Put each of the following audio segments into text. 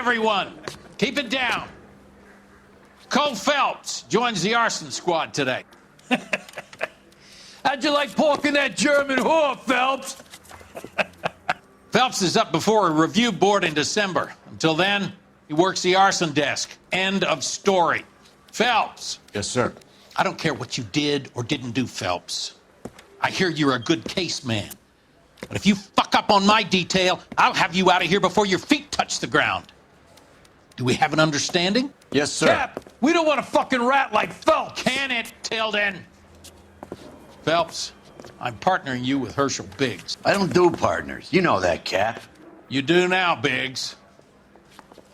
everyone. Keep it down. Cole Phelps joins the arson squad today. How'd you like porking that German whore, Phelps? Phelps is up before a review board in December. Until then, he works the arson desk. End of story. Phelps. Yes, sir. I don't care what you did or didn't do, Phelps. I hear you're a good case man. But if you fuck up on my detail, I'll have you out of here before your feet touch the ground. Do we have an understanding? Yes, sir. Cap, we don't want a fucking rat like Phelps. Can it, Tilden? Phelps, I'm partnering you with Herschel Biggs. I don't do partners. You know that, Cap. You do now, Biggs.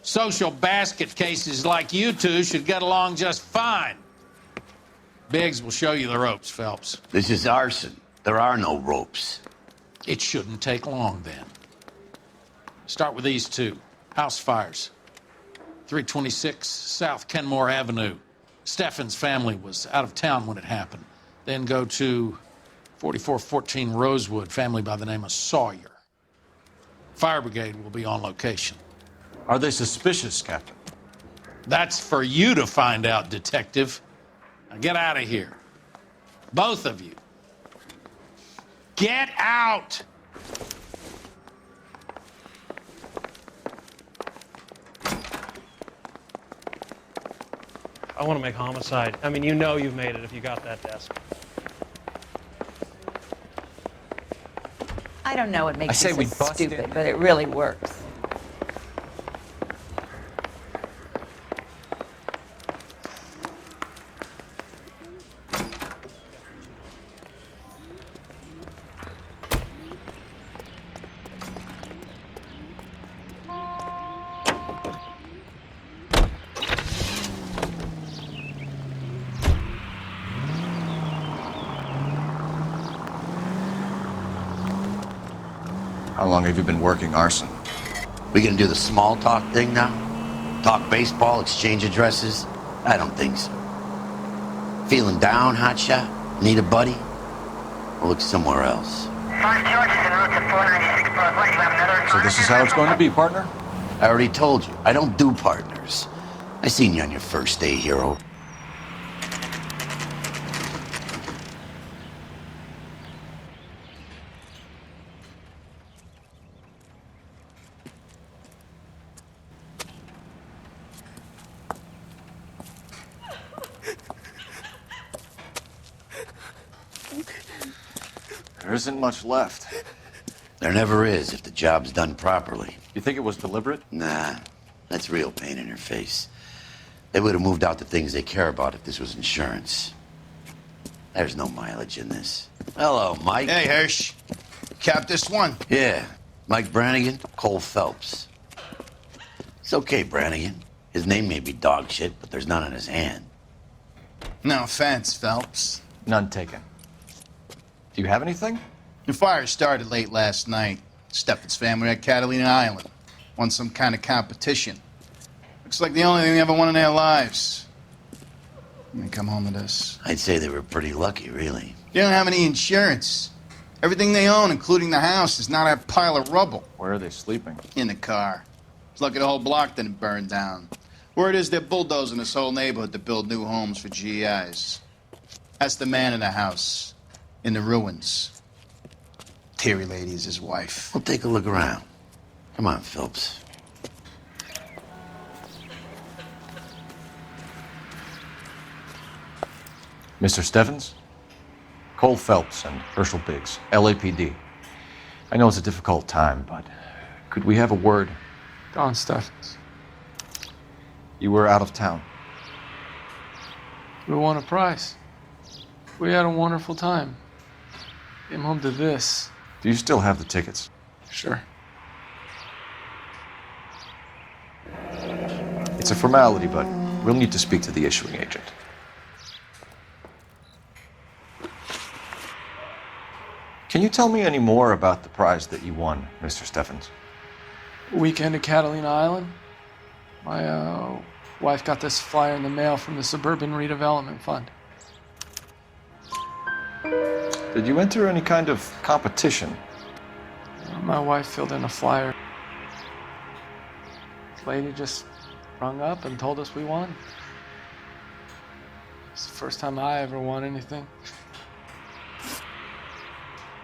Social basket cases like you two should get along just fine. Biggs will show you the ropes, Phelps. This is arson. There are no ropes. It shouldn't take long, then. Start with these two. House fires. 326 South Kenmore Avenue. Steffen's family was out of town when it happened. Then go to 4414 Rosewood, family by the name of Sawyer. Fire brigade will be on location. Are they suspicious, Captain? That's for you to find out, detective. Now get out of here. Both of you. Get out! I want to make homicide. I mean, you know you've made it if you got that desk. I don't know what makes say you we so busted. stupid, but it really works. How long have you been working arson? We gonna do the small talk thing now? Talk baseball, exchange addresses? I don't think so. Feeling down, hotshot? Need a buddy? We'll look somewhere else. So this is how it's going to be, partner? I already told you, I don't do partners. I seen you on your first day, hero. There isn't much left. There never is if the job's done properly. You think it was deliberate? Nah, that's real pain in her face. They would have moved out the things they care about if this was insurance. There's no mileage in this. Hello, Mike. Hey, Hirsch. Cap this one. Yeah, Mike Brannigan, Cole Phelps. It's okay, Brannigan. His name may be dog shit, but there's none on his hand. No offense, Phelps. None taken. Do you have anything? The fire started late last night. Steffen's family at Catalina Island. Won some kind of competition. Looks like the only thing they ever won in their lives. And they come home to this. I'd say they were pretty lucky, really. They don't have any insurance. Everything they own, including the house, is not a pile of rubble. Where are they sleeping? In the car. It's lucky the whole block didn't burn down. Word is they're bulldozing this whole neighborhood to build new homes for GIs. That's the man in the house. In the ruins. Terry Lady is his wife. We'll take a look around. Come on, Phelps. Mr. Steffens? Cole Phelps and Herschel Biggs, LAPD. I know it's a difficult time, but could we have a word? Don Steffens. You were out of town. We won a prize. We had a wonderful time. Came home to this. Do you still have the tickets? Sure. It's a formality, but we'll need to speak to the issuing agent. Can you tell me any more about the prize that you won, Mr. Steffens? Weekend at Catalina Island. My wife got this flyer in the mail from the Suburban Redevelopment Fund. Did you enter any kind of competition? My wife filled in a flyer. Lady just rung up and told us we won. It's the first time I ever won anything.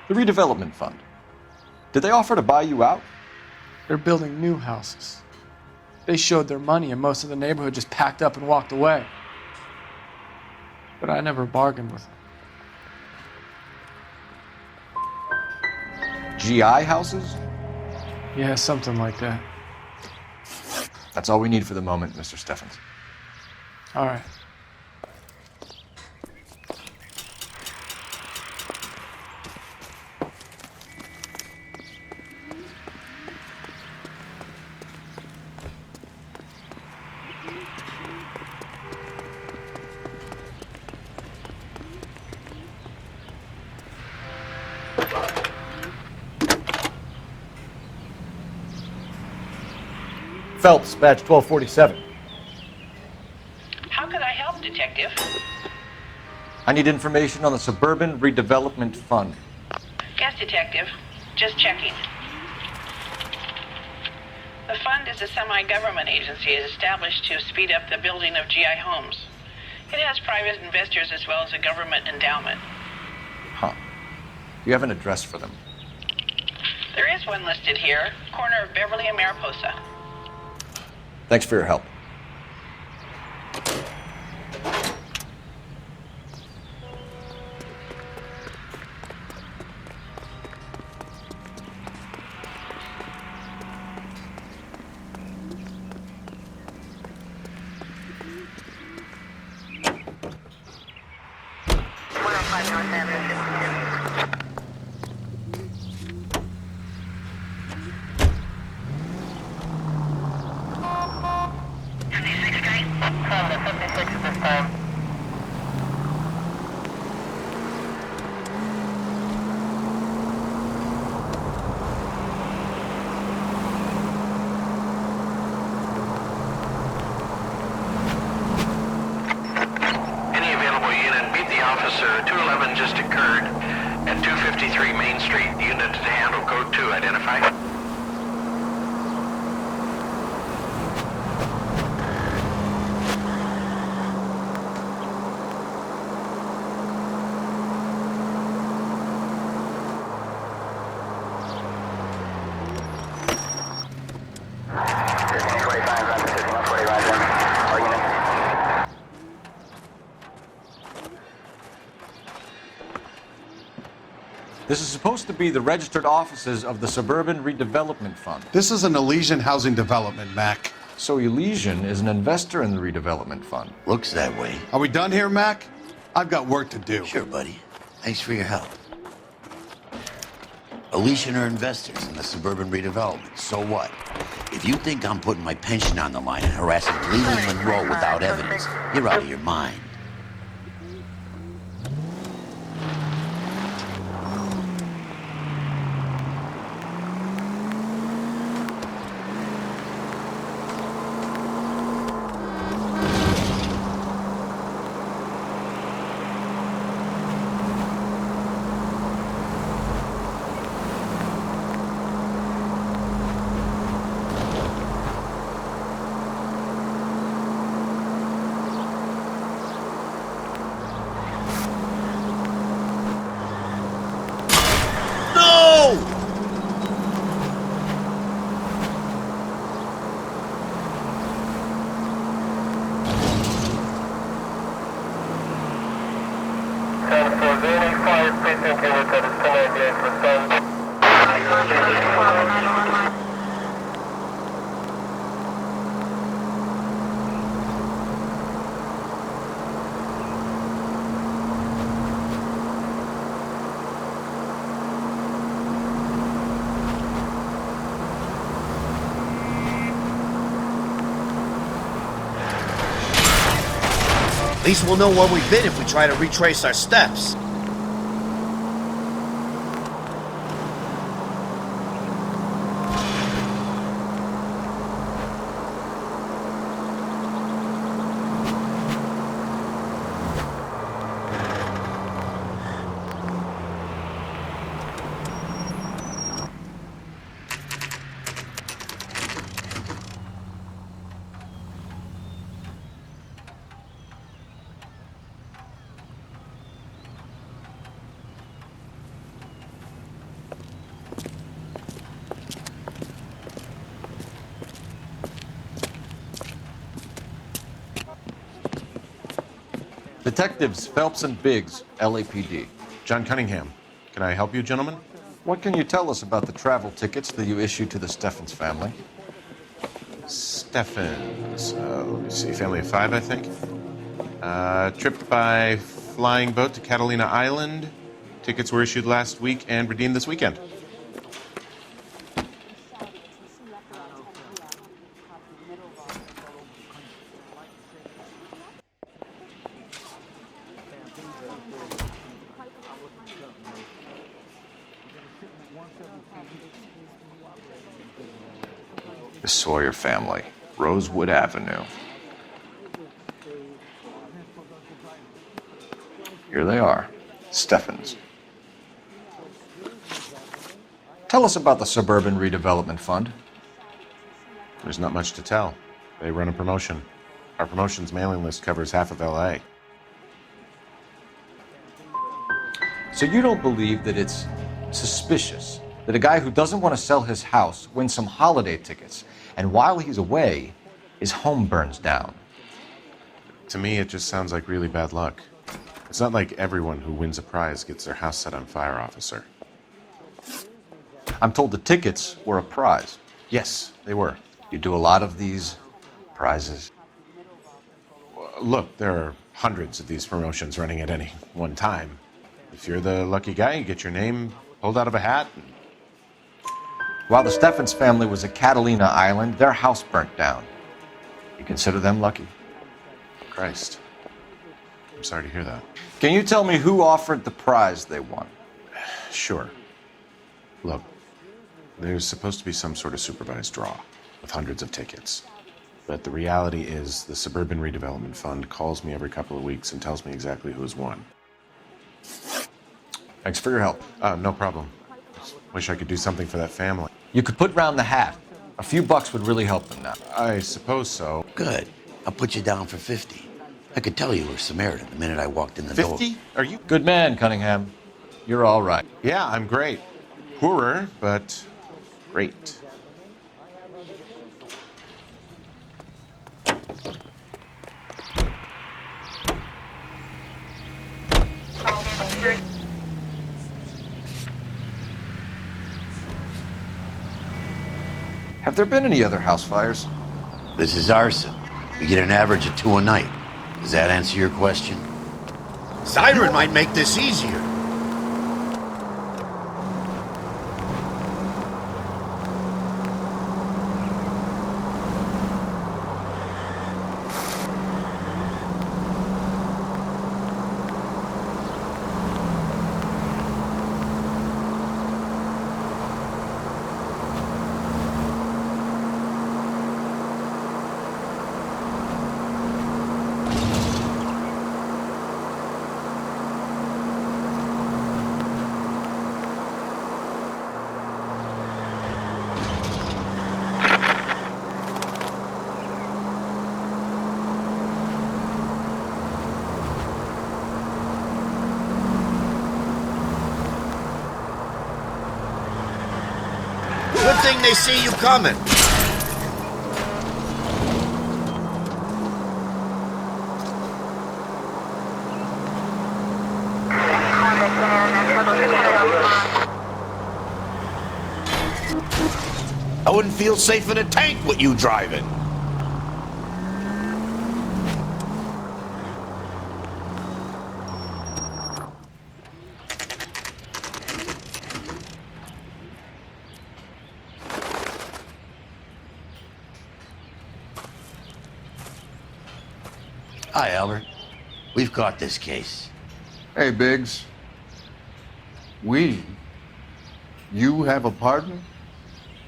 The redevelopment fund. Did they offer to buy you out? They're building new houses. They showed their money and most of the neighborhood just packed up and walked away. But I never bargained with them. GI houses? Yeah, something like that. That's all we need for the moment, Mr. Steffens. All right. Phelps, badge 1247. How can I help, Detective? I need information on the Suburban Redevelopment Fund. Yes, Detective. Just checking. The fund is a semi-government agency established to speed up the building of GI homes. It has private investors as well as a government endowment. Huh. Do you have an address for them? There is one listed here, corner of Beverly and Mariposa. Thanks for your help. Officer, 211 just occurred at 253 Main Street. Unit to handle code 2. Identify. This is supposed to be the registered offices of the Suburban Redevelopment Fund. This is an Elysian housing development, Mac. So Elysian is an investor in the redevelopment fund. Looks that way. Are we done here, Mac? I've got work to do. Sure, buddy. Thanks for your help. Elysian are investors in the suburban redevelopment. So what? If you think I'm putting my pension on the line and harassing Cleveland Monroe without evidence, you're out of your mind. At least we'll know where we've been if we try to retrace our steps. Detectives Phelps and Biggs, LAPD. John Cunningham. Can I help you, gentlemen? What can you tell us about the travel tickets that you issued to the Steffens family? Steffens. Let me see. Family of 5, I think. Trip by flying boat to Catalina Island. Tickets were issued last week and redeemed this weekend. The Sawyer family, Rosewood Avenue. Here they are, Steffens. Tell us about the Suburban Redevelopment Fund. There's not much to tell. They run a promotion. Our promotion's mailing list covers half of LA. So you don't believe that it's suspicious that a guy who doesn't want to sell his house wins some holiday tickets, and while he's away, his home burns down? To me, it just sounds like really bad luck. It's not like everyone who wins a prize gets their house set on fire, officer. I'm told the tickets were a prize. Yes, they were. You do a lot of these prizes. Look, there are hundreds of these promotions running at any one time. If you're the lucky guy, you get your name pulled out of a hat. While the Steffens family was at Catalina Island, their house burnt down. You consider them lucky? Christ. I'm sorry to hear that. Can you tell me who offered the prize they won? Sure. Look, there's supposed to be some sort of supervised draw with hundreds of tickets. But the reality is the Suburban Redevelopment Fund calls me every couple of weeks and tells me exactly who's won. Thanks for your help. No problem. Wish I could do something for that family. You could put round the hat. A few bucks would really help them now. I suppose so. Good. I'll put you down for 50. I could tell you were Samaritan the minute I walked in the door. 50? Are you? Good man, Cunningham. You're all right. Yeah, I'm great. Poorer, but great. Have there been any other house fires? This is arson. We get an average of 2 a night. Does that answer your question? Siren might make this easier. Good thing they see you coming. I wouldn't feel safe in a tank with you driving. Hi, Albert. We've caught this case. Hey, Biggs. We? You have a partner?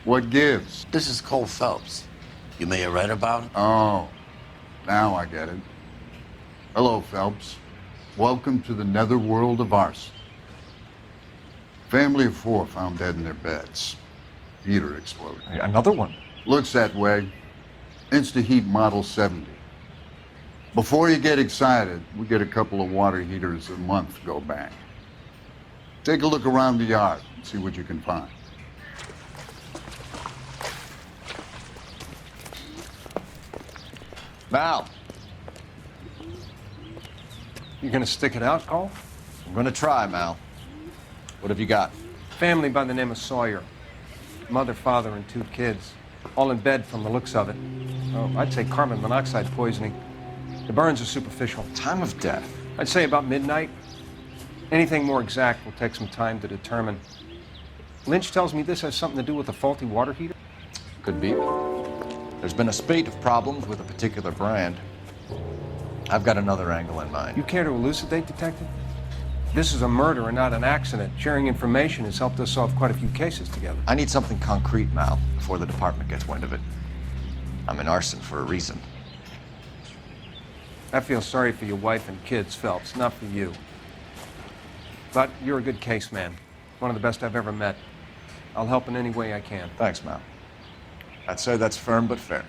What gives? This is Cole Phelps. You may have read about him. Oh, now I get it. Hello, Phelps. Welcome to the netherworld of arson. Family of 4 found dead in their beds. Heater exploded. Another one? Looks that way. Insta-Heat Model 70. Before you get excited, we get a couple of water heaters a month go bang. Take a look around the yard and see what you can find. Val. You gonna stick it out, Cole? I'm gonna try, Mal. What have you got? Family by the name of Sawyer. Mother, father, and 2 kids. All in bed from the looks of it. Oh, I'd say carbon monoxide poisoning. The burns are superficial. Time of death? I'd say about midnight. Anything more exact will take some time to determine. Lynch tells me this has something to do with a faulty water heater. Could be. There's been a spate of problems with a particular brand. I've got another angle in mind. You care to elucidate, Detective? This is a murder and not an accident. Sharing information has helped us solve quite a few cases together. I need something concrete, Mal, before the department gets wind of it. I'm in arson for a reason. I feel sorry for your wife and kids, Phelps, not for you. But you're a good case man. One of the best I've ever met. I'll help in any way I can. Thanks, Mal. I'd say that's firm but fair.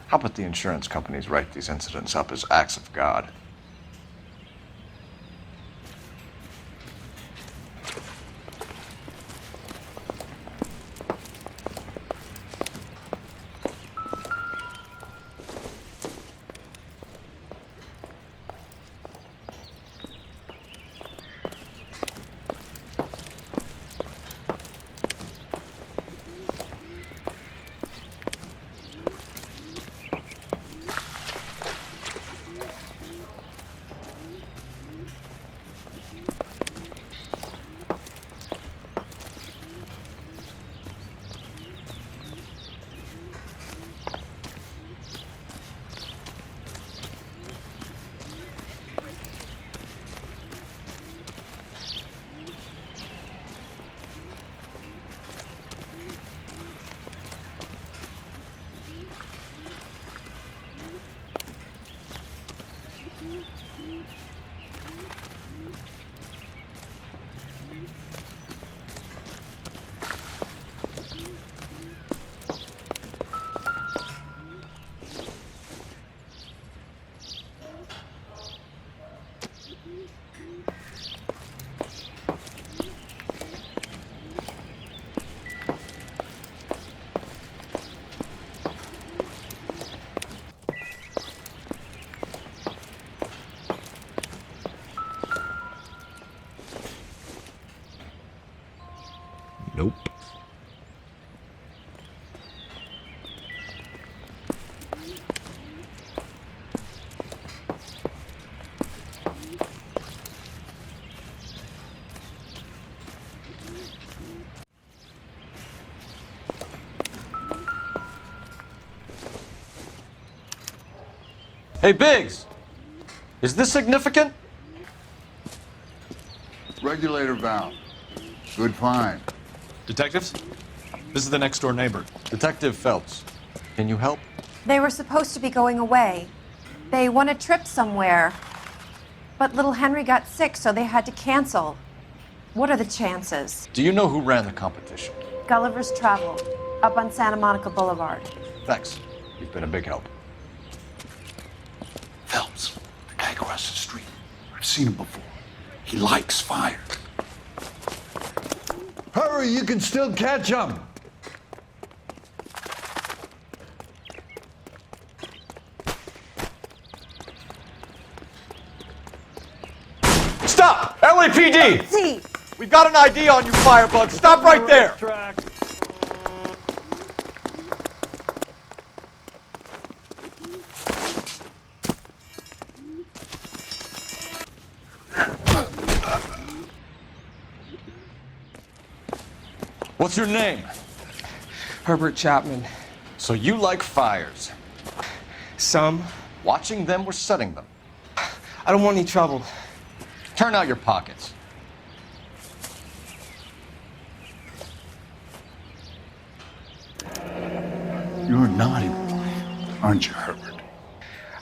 How about the insurance companies write these incidents up as acts of God? Nope. Hey, Biggs! Is this significant? Regulator valve. Good find. Detectives? This is the next door neighbor. Detective Phelps. Can you help? They were supposed to be going away. They won a trip somewhere. But little Henry got sick, so they had to cancel. What are the chances? Do you know who ran the competition? Gulliver's Travel, up on Santa Monica Boulevard. Thanks. You've been a big help. Phelps, the guy across the street. I've seen him before. He likes fire. Hurry, you can still catch him. Stop! LAPD! See. We've got an ID on you, Firebug. Stop right there! What's your name? Herbert Chapman. So you like fires? Some. Watching them or setting them? I don't want any trouble. Turn out your pockets. You're a naughty boy, aren't you, Herbert?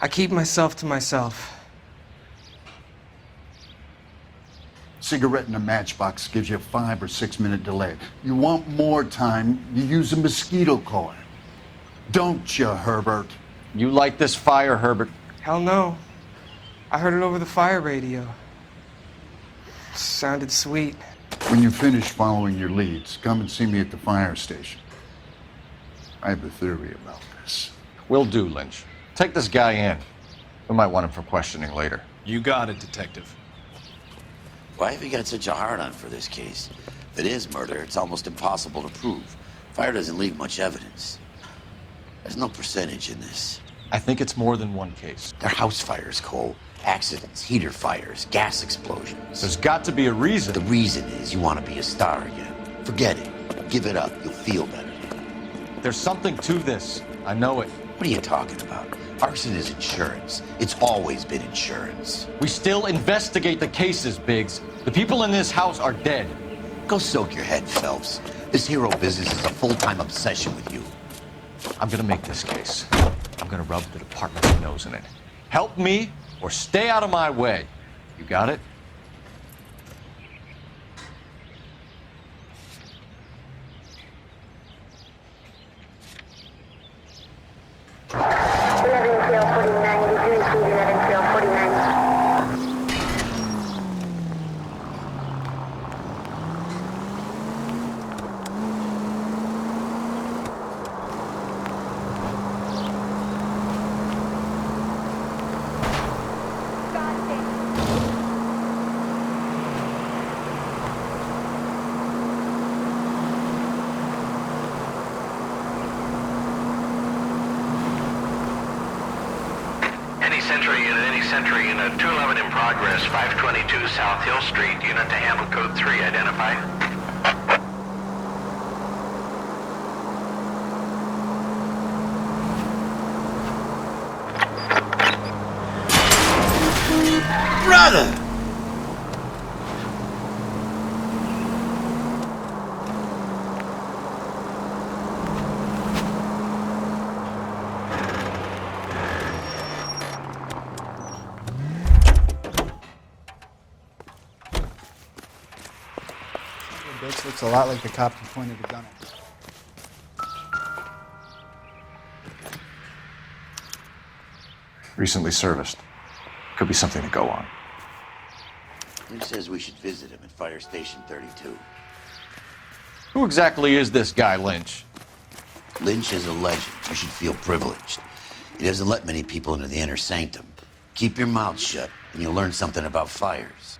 I keep myself to myself. Cigarette in a matchbox gives you a 5 or 6 minute delay. You want more time, you use a mosquito coil. Don't you, Herbert? You like this fire, Herbert? Hell no. I heard it over the fire radio. Sounded sweet. When you finish following your leads, come and see me at the fire station. I have a theory about this. Will do, Lynch. Take this guy in. We might want him for questioning later. You got it, Detective. Why have you got such a hard-on for this case? If it is murder, it's almost impossible to prove. Fire doesn't leave much evidence. There's no percentage in this. I think it's more than one case. They're house fires, Cole. Accidents, heater fires, gas explosions. There's got to be a reason. The reason is you want to be a star again. Forget it. Give it up. You'll feel better. There's something to this. I know it. What are you talking about? Arson is insurance. It's always been insurance. We still investigate the cases, Biggs. The people in this house are dead. Go soak your head, Phelps. This hero business is a full-time obsession with you. I'm gonna make this case. I'm gonna rub the department's nose in it. Help me or stay out of my way. You got it? Century unit 211 in progress, 522 South Hill Street, unit to handle code 3, identify. Brother! Bitch looks a lot like the cop who pointed a gun at. Recently serviced. Could be something to go on. He says we should visit him at Fire Station 32. Who exactly is this guy, Lynch? Lynch is a legend. You should feel privileged. He doesn't let many people into the inner sanctum. Keep your mouth shut, and you'll learn something about fires.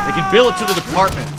They can bill it to the department.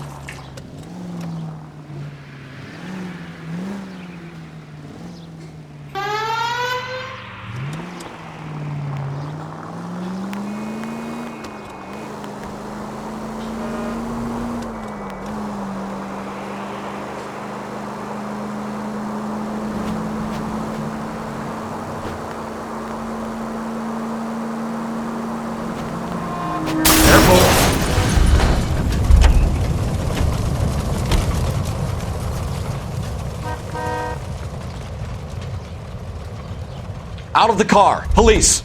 Out of the car. Police.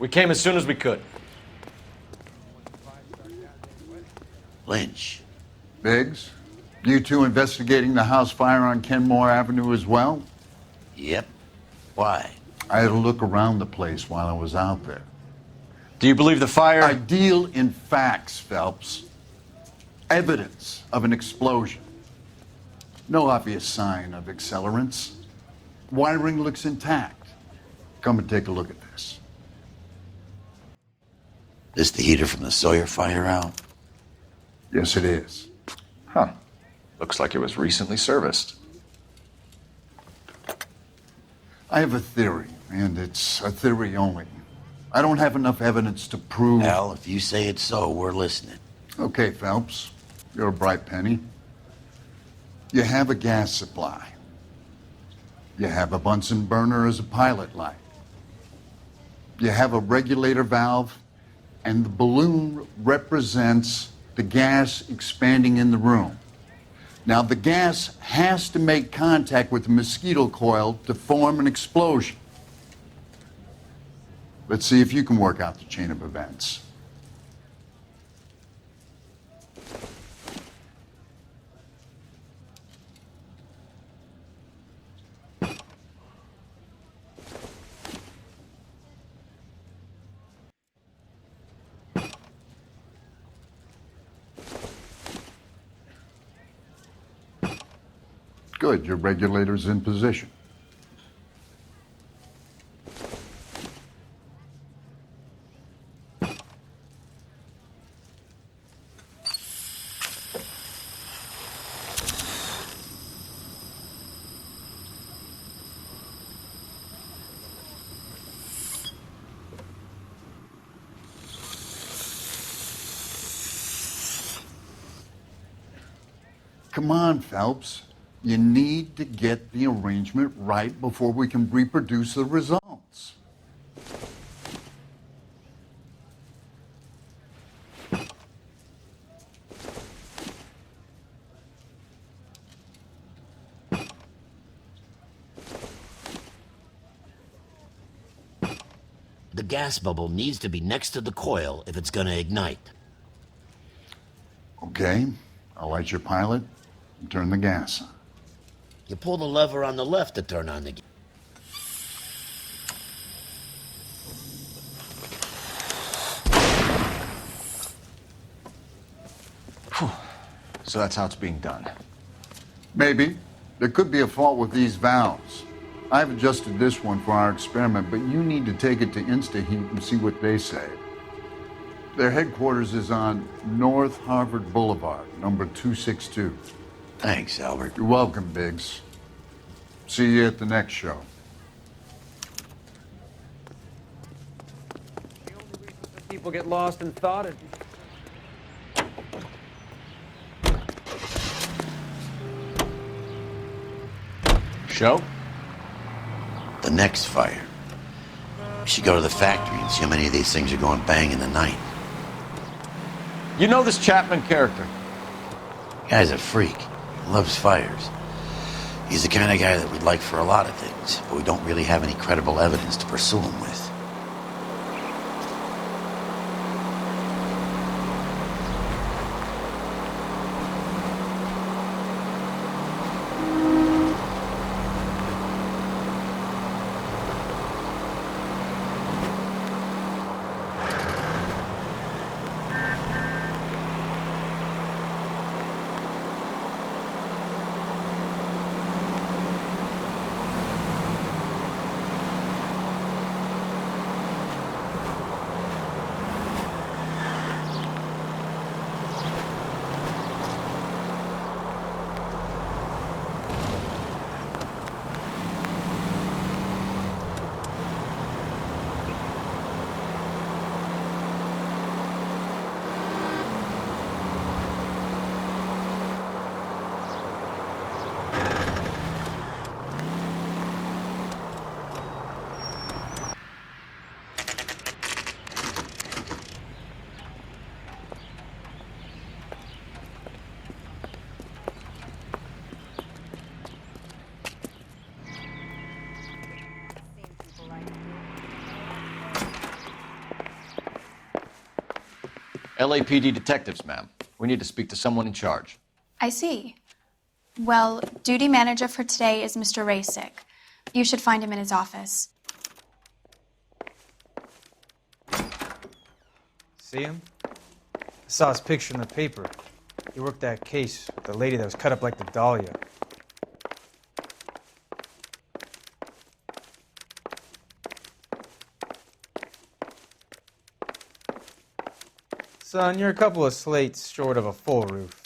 We came as soon as we could. Lynch. Biggs, you two investigating the house fire on Kenmore Avenue as well? Yep. Why? I had a look around the place while I was out there. Do you believe the fire? I deal in facts, Phelps. Evidence of an explosion. No obvious sign of accelerants. Wiring looks intact. Come and take a look at this. This the heater from the Sawyer fire out? Yes, it is. Huh. Looks like it was recently serviced. I have a theory, and it's a theory only. I don't have enough evidence to prove... Al, if you say it's so, we're listening. Okay, Phelps. You're a bright penny. You have a gas supply. You have a Bunsen burner as a pilot light. You have a regulator valve, and the balloon represents the gas expanding in the room. Now, the gas has to make contact with the mosquito coil to form an explosion. Let's see if you can work out the chain of events. Good, your regulator's in position. Come on, Phelps. You need to get the arrangement right before we can reproduce the results. The gas bubble needs to be next to the coil if it's gonna ignite. Okay, I'll light your pilot and turn the gas on. You pull the lever on the left to turn on the gas. So that's how it's being done. Maybe. There could be a fault with these valves. I've adjusted this one for our experiment, but you need to take it to InstaHeat and see what they say. Their headquarters is on North Harvard Boulevard, number 262. Thanks, Albert. You're welcome, Biggs. See you at the next show. People get lost in thought. Show? The next fire. We should go to the factory and see how many of these things are going bang in the night. You know this Chapman character? Guy's a freak. He loves fires. He's the kind of guy that we'd like for a lot of things, but we don't really have any credible evidence to pursue him with. LAPD detectives, ma'am. We need to speak to someone in charge. I see. Well, duty manager for today is Mr. Rasick. You should find him in his office. See him? I saw his picture in the paper. He worked that case with the lady that was cut up like the dahlia. Son, you're a couple of slates short of a full roof.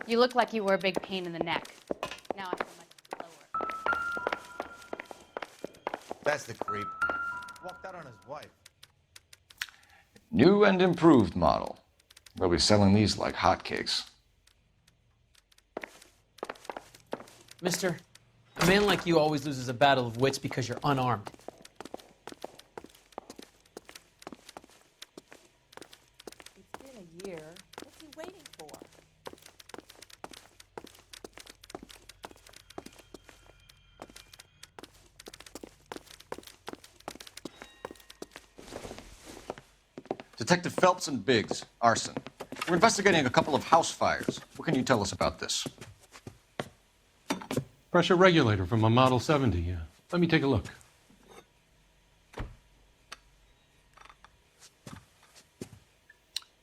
You look like you were a big pain in the neck. Now I feel much slower. That's the creep. Walked out on his wife. New and improved model. They'll be selling these like hotcakes. Mister, a man like you always loses a battle of wits because you're unarmed. It's been a year. What's he waiting for? Detective Phelps and Biggs, arson. We're investigating a couple of house fires. What can you tell us about this? Pressure regulator from a Model 70, yeah. Let me take a look.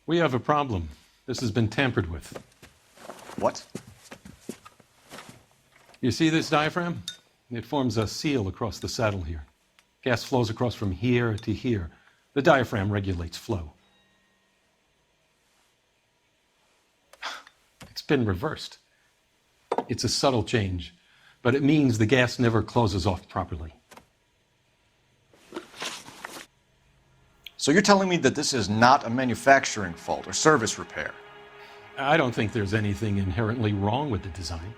We have a problem. This has been tampered with. What? You see this diaphragm? It forms a seal across the saddle here. Gas flows across from here to here. The diaphragm regulates flow. It's been reversed. It's a subtle change, but it means the gas never closes off properly. So you're telling me that this is not a manufacturing fault or service repair? I don't think there's anything inherently wrong with the design.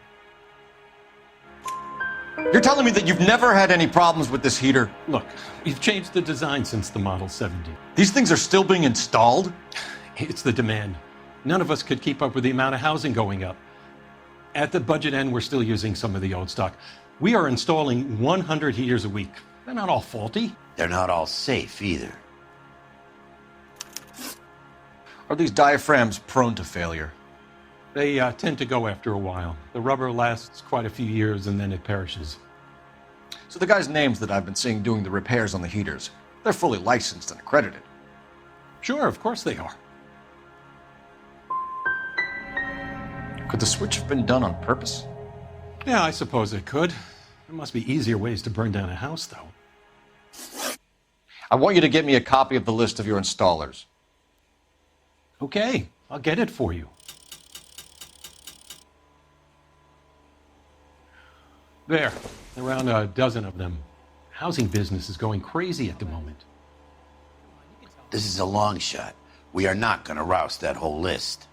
You're telling me that you've never had any problems with this heater? Look, we've changed the design since the Model 70. These things are still being installed? It's the demand. None of us could keep up with the amount of housing going up. At the budget end, we're still using some of the old stock. We are installing 100 heaters a week. They're not all faulty. They're not all safe either. Are these diaphragms prone to failure? They tend to go after a while. The rubber lasts quite a few years and then it perishes. So the guys' names that I've been seeing doing the repairs on the heaters, they're fully licensed and accredited. Sure, of course they are. Could the switch have been done on purpose? Yeah, I suppose it could. There must be easier ways to burn down a house, though. I want you to get me a copy of the list of your installers. Okay, I'll get it for you. There, around a dozen of them. Housing business is going crazy at the moment. This is a long shot. We are not going to rouse that whole list.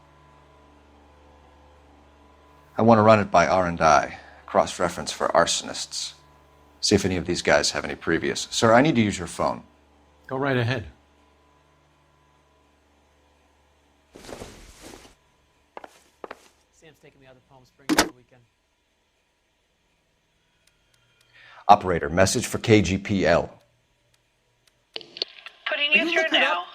I want to run it by R&I, cross-reference for arsonists. See if any of these guys have any previous. Sir, I need to use your phone. Go right ahead. Sam's taking me out to Palm Springs for the weekend. Operator, message for KGPL. Putting you through now.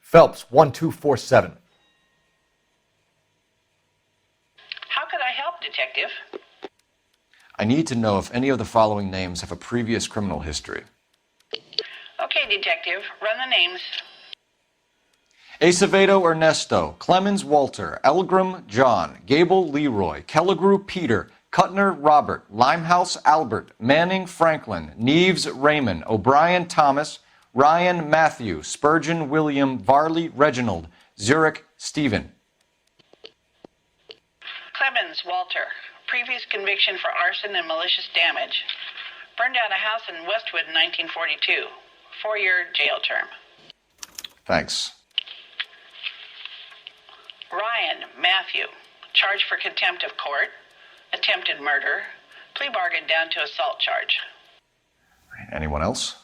Phelps, 1247. How could I help, Detective? I need to know if any of the following names have a previous criminal history. Okay, Detective, run the names. Acevedo Ernesto, Clemens Walter, Elgram John, Gable Leroy, Kelligrew Peter, Cutner Robert, Limehouse Albert, Manning Franklin, Neves Raymond, O'Brien Thomas, Ryan Matthew, Spurgeon William, Varley Reginald, Zurich Stephen. Clemens Walter, previous conviction for arson and malicious damage. Burned down a house in Westwood in 1942. 4-year jail term. Thanks. Ryan Matthew, charged for contempt of court, attempted murder, plea bargain down to assault charge. Anyone else?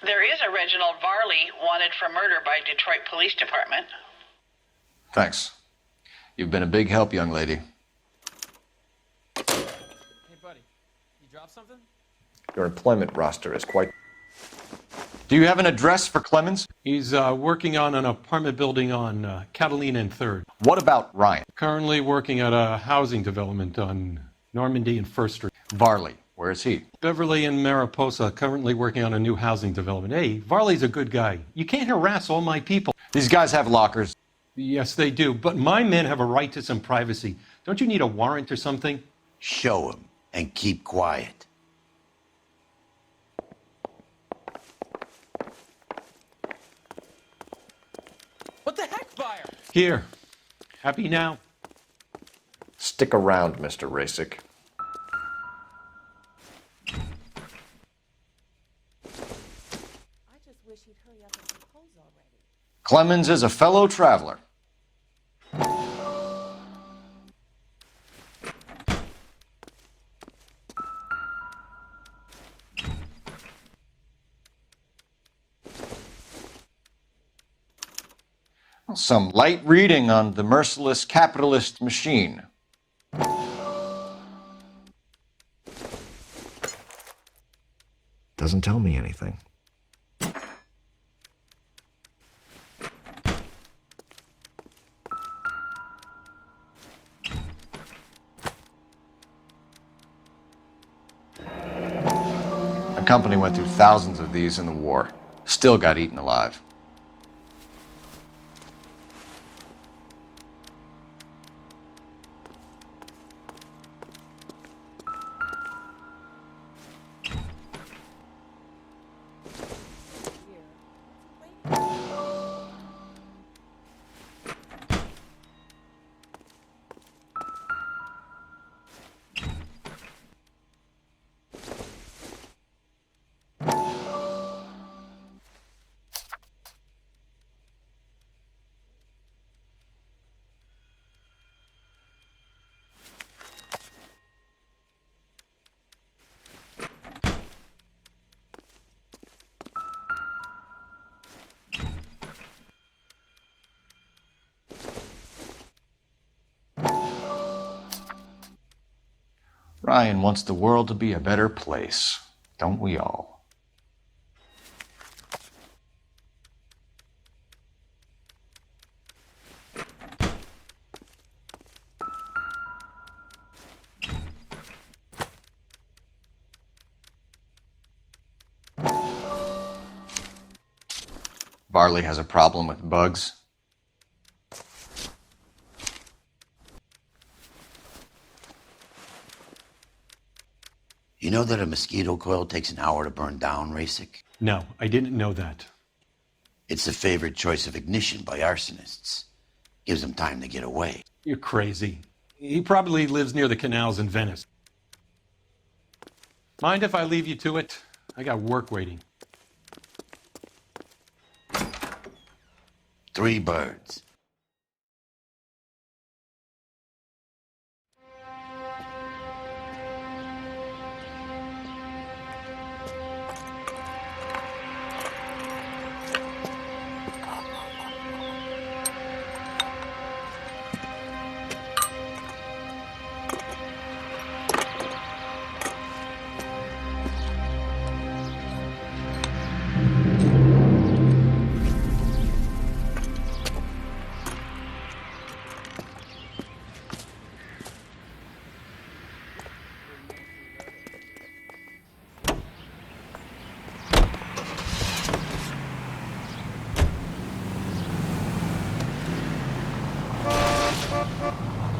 There is a Reginald Varley wanted for murder by Detroit Police Department. Thanks. You've been a big help, young lady. Hey, buddy, you dropped something? Your employment roster is quite... Do you have an address for Clemens? He's working on an apartment building on Catalina and 3rd. What about Ryan? Currently working at a housing development on Normandy and 1st Street. Varley, where is he? Beverly and Mariposa, currently working on a new housing development. Hey, Varley's a good guy. You can't harass all my people. These guys have lockers. Yes, they do, but my men have a right to some privacy. Don't you need a warrant or something? Show him and keep quiet. What the heck, fire? Here. Happy now? Stick around, Mr. Rasick. I just wish he'd hurry up and propose already. Clemens is a fellow traveler. Some light reading on the merciless capitalist machine. Doesn't tell me anything. A company went through thousands of these in the war. Still got eaten alive. Ryan wants the world to be a better place, don't we all? Varley has a problem with bugs. You know that a mosquito coil takes an hour to burn down, Rasick? No, I didn't know that. It's the favorite choice of ignition by arsonists. Gives them time to get away. You're crazy. He probably lives near the canals in Venice. Mind if I leave you to it? I got work waiting. 3 birds.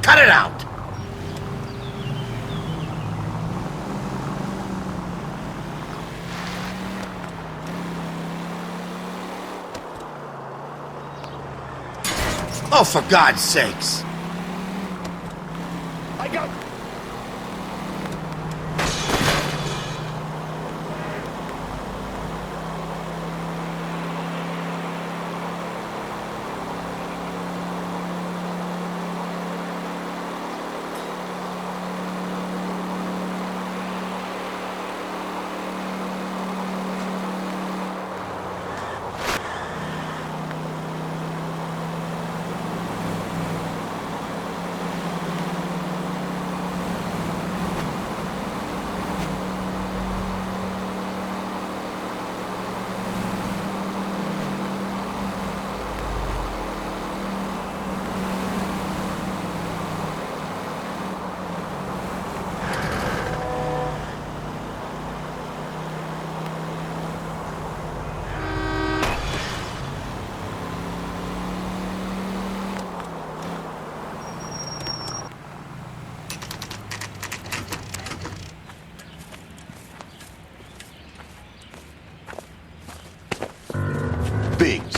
Cut it out! Oh, for God's sakes! I got...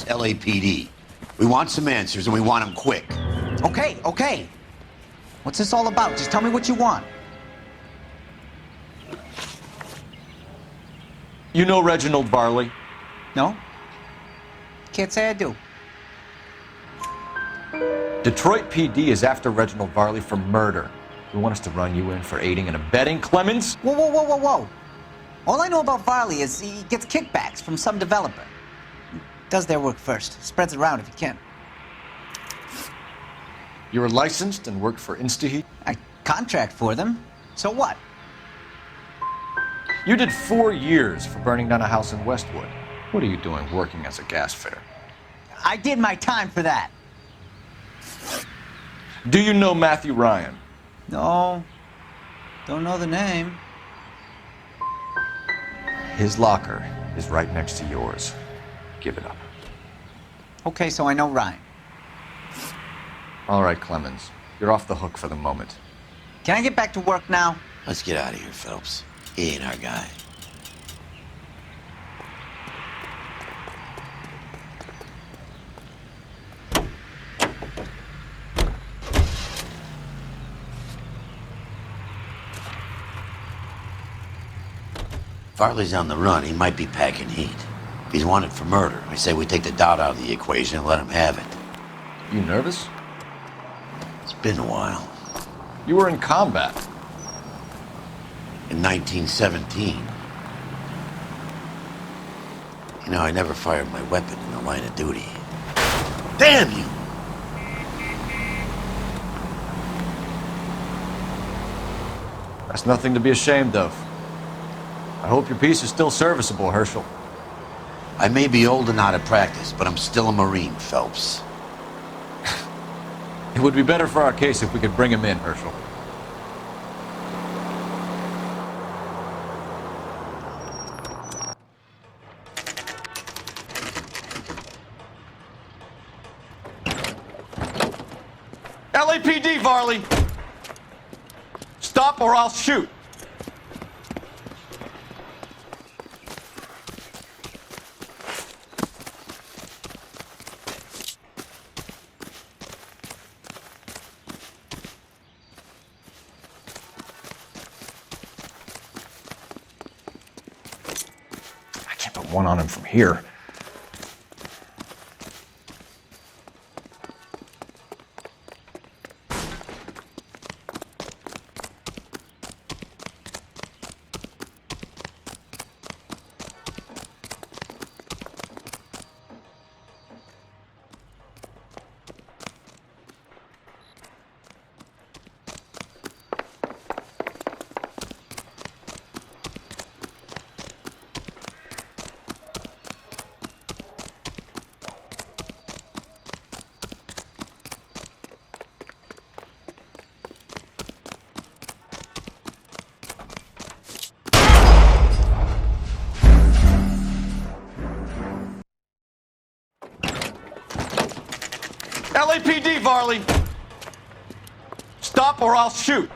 LAPD. We want some answers, and we want them quick. Okay, okay. What's this all about? Just tell me what you want. You know Reginald Varley? No? Can't say I do. Detroit PD is after Reginald Varley for murder. You want us to run you in for aiding and abetting, Clemens? Whoa, whoa, whoa, whoa, whoa. All I know about Varley is he gets kickbacks from some developer. He does their work first. Spreads it around if he can. You were licensed and worked for InstaHeat? I contract for them. So what? You did 4 years for burning down a house in Westwood. What are you doing working as a gas fitter? I did my time for that. Do you know Matthew Ryan? No. Don't know the name. His locker is right next to yours. Give it up. Okay, so I know Ryan. All right, Clemens. You're off the hook for the moment. Can I get back to work now? Let's get out of here, Phelps. He ain't our guy. Varley's on the run. He might be packing heat. If he's wanted for murder, I say we take the doubt out of the equation and let him have it. You nervous? It's been a while. You were in combat. In 1917. You know, I never fired my weapon in the line of duty. Damn you! That's nothing to be ashamed of. I hope your piece is still serviceable, Herschel. I may be old and out of practice, but I'm still a Marine, Phelps. It would be better for our case if we could bring him in, Herschel. LAPD, Varley! Stop or I'll shoot! I can't put one on him from here. LAPD, Varley! Stop or I'll shoot!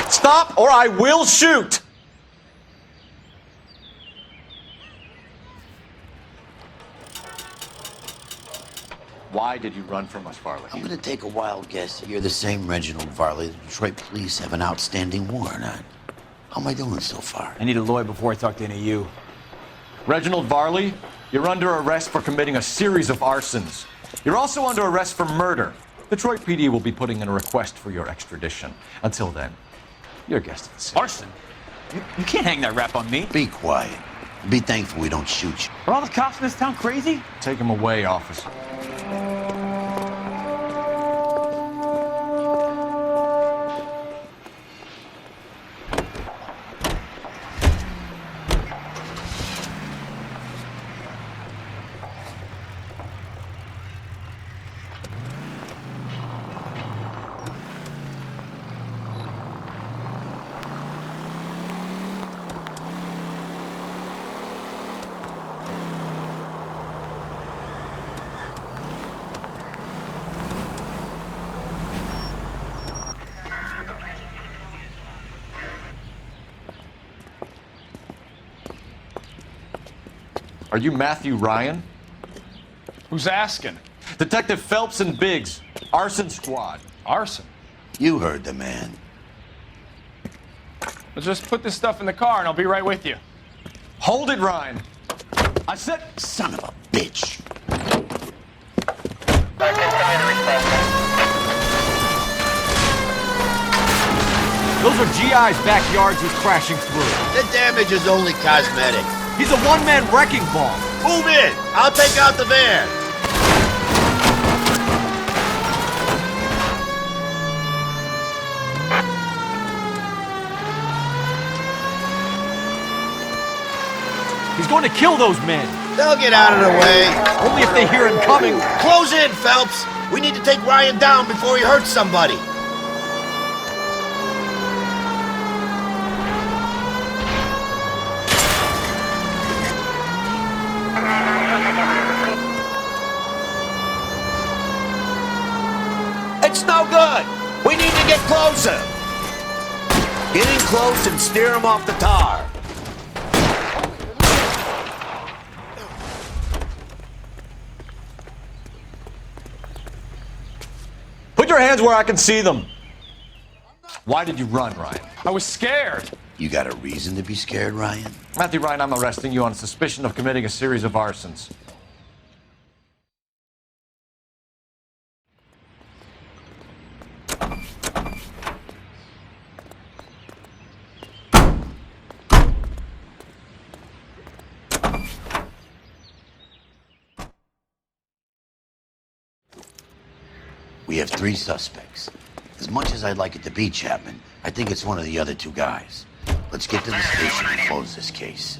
Stop or I will shoot! Why did you run from us, Varley? I'm gonna take a wild guess that you're the same Reginald Varley the Detroit police have an outstanding warrant on. How am I doing so far? I need a lawyer before I talk to any of you. Reginald Varley, you're under arrest for committing a series of arsons. You're also under arrest for murder. Detroit PD will be putting in a request for your extradition. Until then, you're a guest of the city. Arson? You can't hang that rap on me. Be quiet. Be thankful we don't shoot you. Are all the cops in this town crazy? Take him away, officer. Are you Matthew Ryan? Who's asking? Detective Phelps and Biggs, arson squad. Arson? You heard the man. Well, just put this stuff in the car and I'll be right with you. Hold it, Ryan. I said... Son of a bitch. Those are GI's backyards he's crashing through. The damage is only cosmetic. He's a one-man wrecking ball. Move in. I'll take out the van. He's going to kill those men. They'll get out of the way. Only if they hear him coming. Close in, Phelps. We need to take Ryan down before he hurts somebody. It's no good. We need to get closer. Get in close and steer him off the tar. Put your hands where I can see them. Why did you run, Ryan? I was scared. You got a reason to be scared, Ryan? Matthew Ryan, I'm arresting you on suspicion of committing a series of arsons. We have 3 suspects. As much as I'd like it to be Chapman, I think it's one of the other 2 guys. Let's get to the station and close this case.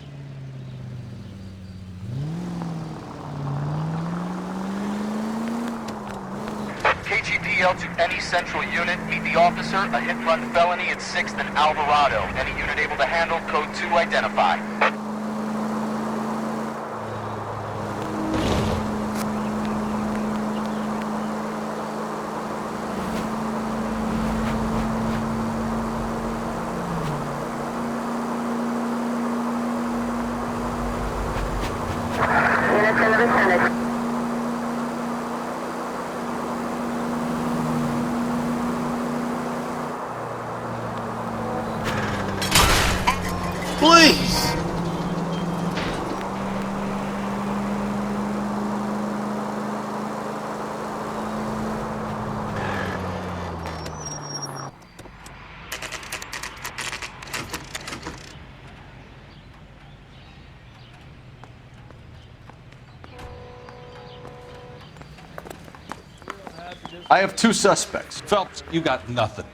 KGPL to any central unit. Meet the officer, a hit-run felony at 6th and Alvarado. Any unit able to handle, code 2 identify. Please! I have 2 suspects. Phelps, you got nothing.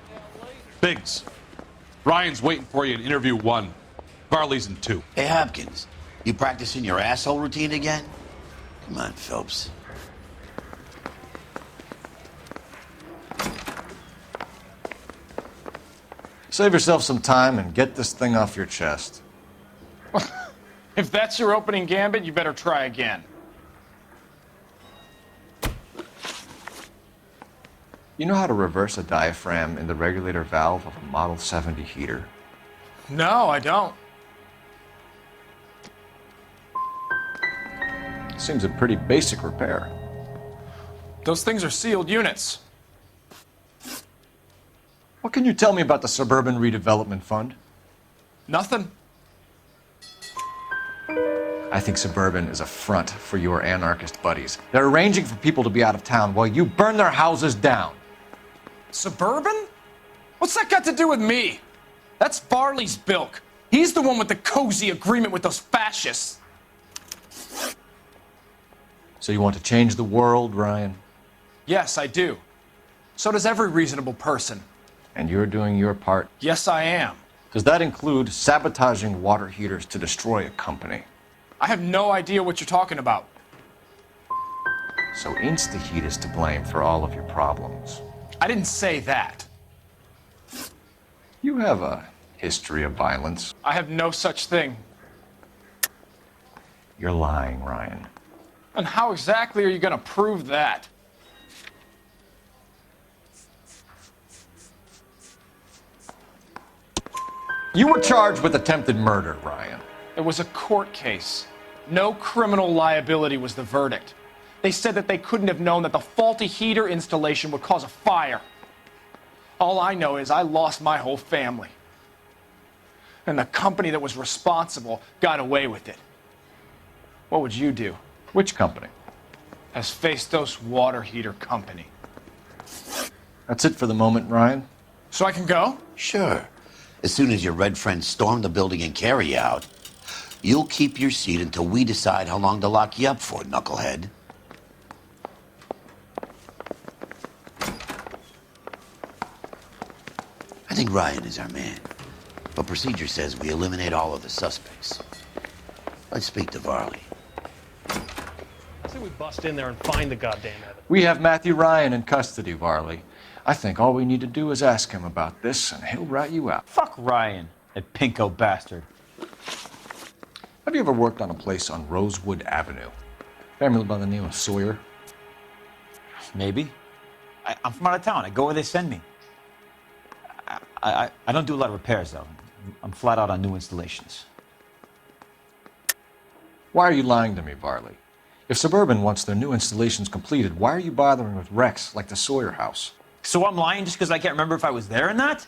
Biggs, Ryan's waiting for you in interview 1. Barley's in 2. Hey, Hopkins, you practicing your asshole routine again? Come on, Phelps. Save yourself some time and get this thing off your chest. If that's your opening gambit, you better try again. You know how to reverse a diaphragm in the regulator valve of a Model 70 heater? No, I don't. Seems a pretty basic repair. Those things are sealed units. What can you tell me about the Suburban Redevelopment Fund? Nothing. I think Suburban is a front for your anarchist buddies. They're arranging for people to be out of town while you burn their houses down. Suburban? What's that got to do with me? That's Barley's bilk. He's the one with the cozy agreement with those fascists. So you want to change the world, Ryan? Yes, I do. So does every reasonable person. And you're doing your part? Yes, I am. Does that include sabotaging water heaters to destroy a company? I have no idea what you're talking about. So Instaheat is to blame for all of your problems. I didn't say that. You have a history of violence. I have no such thing. You're lying, Ryan. And how exactly are you going to prove that? You were charged with attempted murder, Ryan. It was a court case. No criminal liability was the verdict. They said that they couldn't have known that the faulty heater installation would cause a fire. All I know is I lost my whole family. And the company that was responsible got away with it. What would you do? Which company? Hephaestos Water Heater Company. That's it for the moment, Ryan. So I can go? Sure. As soon as your red friends storm the building and carry you out, you'll keep your seat until we decide how long to lock you up for, knucklehead. I think Ryan is our man, but procedure says we eliminate all of the suspects. Let's speak to Varley. I say we bust in there and find the goddamn evidence. We have Matthew Ryan in custody, Varley. I think all we need to do is ask him about this, and he'll rat you out. Fuck Ryan, that pinko bastard. Have you ever worked on a place on Rosewood Avenue? Family by the name of Sawyer? Maybe. I'm from out of town. I go where they send me. I don't do a lot of repairs, though. I'm flat out on new installations. Why are you lying to me, Varley? If Suburban wants their new installations completed, why are you bothering with wrecks like the Sawyer house? So I'm lying just because I can't remember if I was there or not?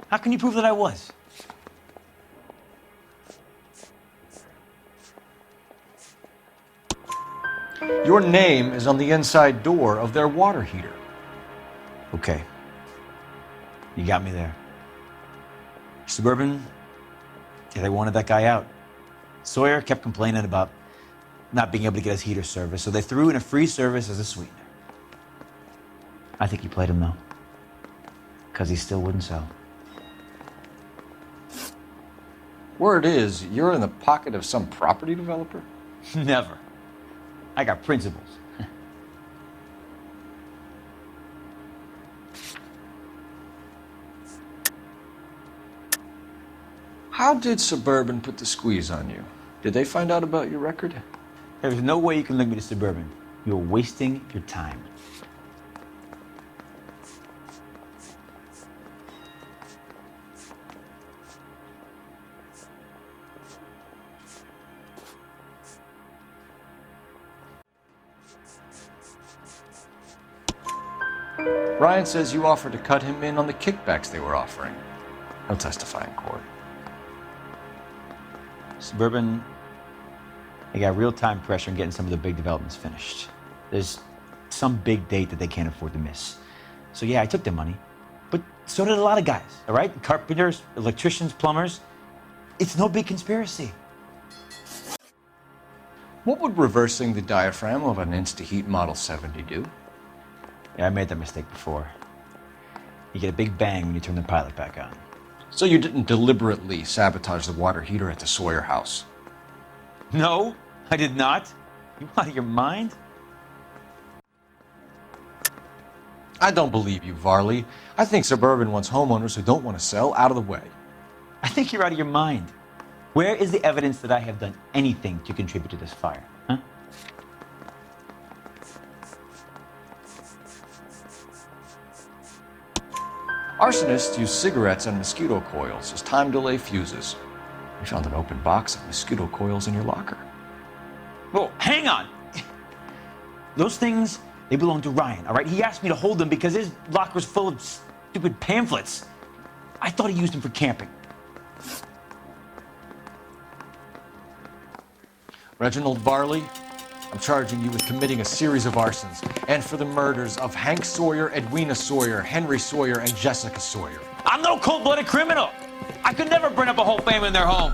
How can you prove that I was? Your name is on the inside door of their water heater. Okay. You got me there. Suburban, yeah, they wanted that guy out. Sawyer kept complaining about not being able to get his heater service, so they threw in a free service as a sweetener. I think he played him, though, because he still wouldn't sell. Word is, you're in the pocket of some property developer? Never. I got principles. How did Suburban put the squeeze on you? Did they find out about your record? There's no way you can link me to Suburban. You're wasting your time. Ryan says you offered to cut him in on the kickbacks they were offering. He'll testify in court. Suburban, they got real-time pressure on getting some of the big developments finished. There's some big date that they can't afford to miss. So yeah, I took their money, but so did a lot of guys, all right? Carpenters, electricians, plumbers. It's no big conspiracy. What would reversing the diaphragm of an Insta-Heat Model 70 do? Yeah, I made that mistake before. You get a big bang when you turn the pilot back on. So you didn't deliberately sabotage the water heater at the Sawyer house? No, I did not. You out of your mind? I don't believe you, Varley. I think Suburban wants homeowners who don't want to sell out of the way. I think you're out of your mind. Where is the evidence that I have done anything to contribute to this fire, huh? Arsonists use cigarettes and mosquito coils as time delay fuses. We found an open box of mosquito coils in your locker. Whoa, hang on! Those things, they belong to Ryan, all right? He asked me to hold them because his locker's full of stupid pamphlets. I thought he used them for camping. Reginald Varley, I'm charging you with committing a series of arsons and for the murders of Hank Sawyer, Edwina Sawyer, Henry Sawyer, and Jessica Sawyer. I'm no cold-blooded criminal. I could never burn up a whole family in their home.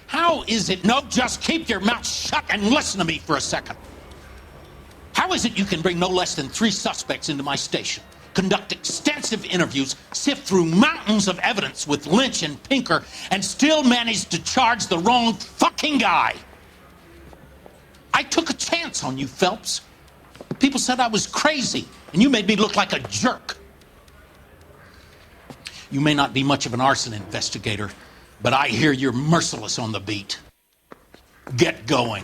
How is it? No, just keep your mouth shut and listen to me for a second. How is it you can bring no less than 3 suspects into my station, conduct extensive interviews, sift through mountains of evidence with Lynch and Pinker, and still manage to charge the wrong fucking guy? I took a chance on you, Phelps. People said I was crazy, and you made me look like a jerk. You may not be much of an arson investigator, but I hear you're merciless on the beat. Get going.